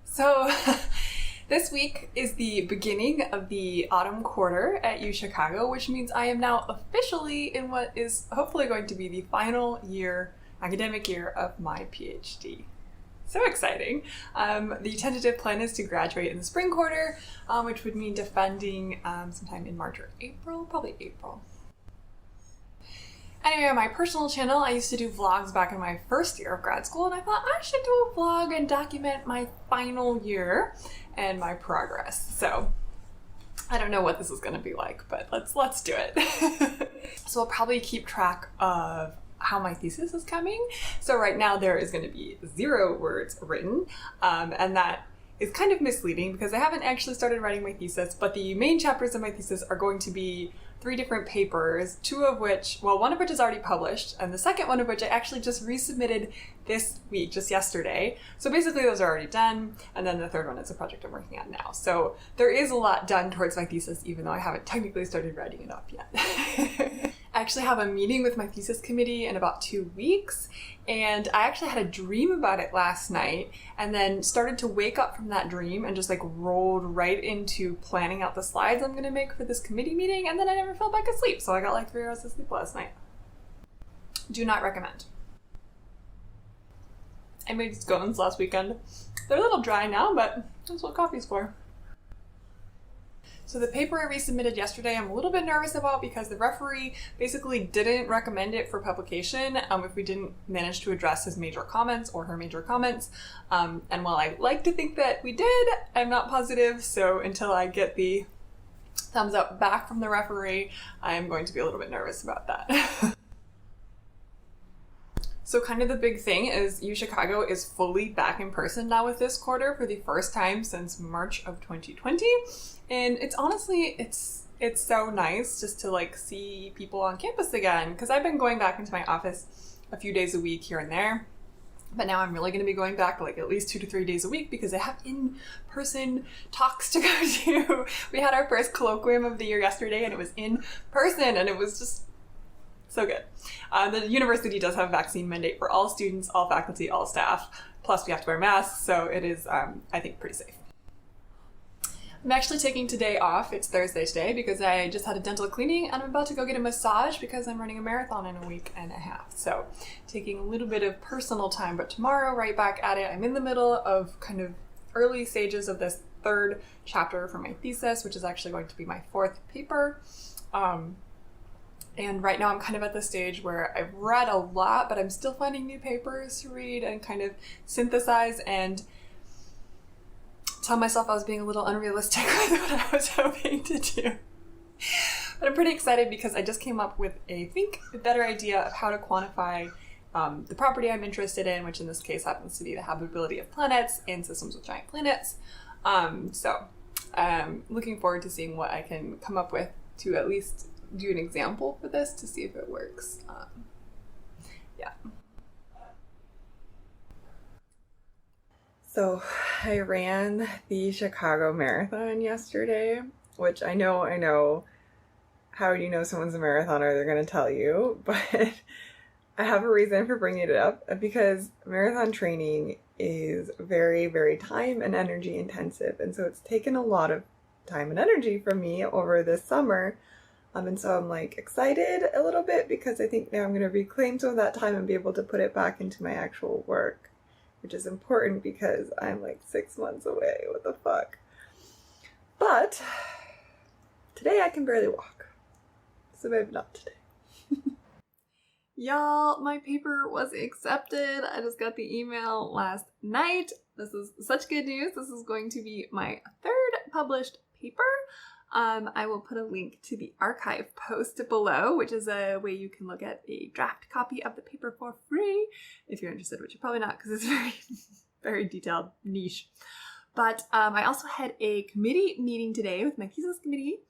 So this week is the beginning of the autumn quarter at UChicago, which means I am now officially in what is hopefully going to be the final year, academic year of my PhD. So exciting. The tentative plan is to graduate in the spring quarter, which would mean defending sometime in March or April, probably April. Anyway, on my personal channel, I used to do vlogs back in my first year of grad school, and I thought I should do a vlog and document my final year and my progress. So I don't know what this is going to be like, but let's do it. So I'll probably keep track of how my thesis is coming. So right now there is going to be 0 words written, and that is kind of misleading because I haven't actually started writing my thesis, but the main chapters of my thesis are going to be 3 different papers, 2 of which, well, one of which is already published, and the second one of which I actually just resubmitted this week, just yesterday. So basically those are already done, and then the third one is a project I'm working on now. So there is a lot done towards my thesis, even though I haven't technically started writing it up yet. I actually have a meeting with my thesis committee in about 2 weeks, and I actually had a dream about it last night and then started to wake up from that dream and just like rolled right into planning out the slides I'm gonna make for this committee meeting, and then I never fell back asleep, so I got like 3 hours of sleep last night. Do not recommend. I made scones last weekend. They're a little dry now, but that's what coffee's for. So the paper I resubmitted yesterday, I'm a little bit nervous about because the referee basically didn't recommend it for publication if we didn't manage to address his major comments or her major comments. And while I like to think that we did, I'm not positive. So until I get the thumbs up back from the referee, I'm going to be a little bit nervous about that. So kind of the big thing is UChicago is fully back in person now with this quarter for the first time since March of 2020. And it's honestly, it's so nice just to like see people on campus again, because I've been going back into my office a few days a week here and there. But now I'm really going to be going back like at least 2 to 3 days a week because I have in-person talks to go to. We had our first colloquium of the year yesterday and it was in person and it was just so good. The university does have a vaccine mandate for all students, all faculty, all staff. Plus we have to wear masks, so it is, I think, pretty safe. I'm actually taking today off. It's Thursday today because I just had a dental cleaning and I'm about to go get a massage because I'm running a marathon in a week and a half. So taking a little bit of personal time, but tomorrow right back at it. I'm in the middle of kind of early stages of this 3rd chapter for my thesis, which is actually going to be my 4th paper. And right now I'm kind of at the stage where I've read a lot, but I'm still finding new papers to read and kind of synthesize and tell myself I was being a little unrealistic with what I was hoping to do. But I'm pretty excited because I just came up with a better idea of how to quantify the property I'm interested in, which in this case happens to be the habitability of planets and systems with giant planets. So I'm looking forward to seeing what I can come up with to at least do an example for this to see if it works. Yeah. So I ran the Chicago Marathon yesterday, which I know, how do you know someone's a marathoner? They're going to tell you, but I have a reason for bringing it up because marathon training is very, very time and energy intensive. And so it's taken a lot of time and energy from me over this summer. And so I'm like excited a little bit because I think now I'm going to reclaim some of that time and be able to put it back into my actual work, which is important because I'm like 6 months away. What the fuck? But today I can barely walk. So maybe not today. Y'all, my paper was accepted. I just got the email last night. This is such good news. This is going to be my 3rd published paper. I will put a link to the archive post below, which is a way you can look at a draft copy of the paper for free if you're interested, which you're probably not because it's very, very detailed, niche. But I also had a committee meeting today with my thesis committee,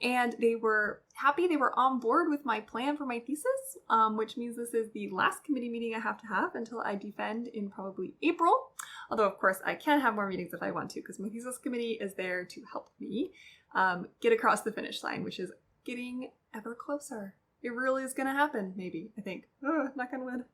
and they were happy. They were on board with my plan for my thesis, which means this is the last committee meeting I have to have until I defend in probably April. Although, of course, I can have more meetings if I want to because my thesis committee is there to help me get across the finish line, which is getting ever closer. It really is going to happen, maybe, I think. Oh, knock on wood.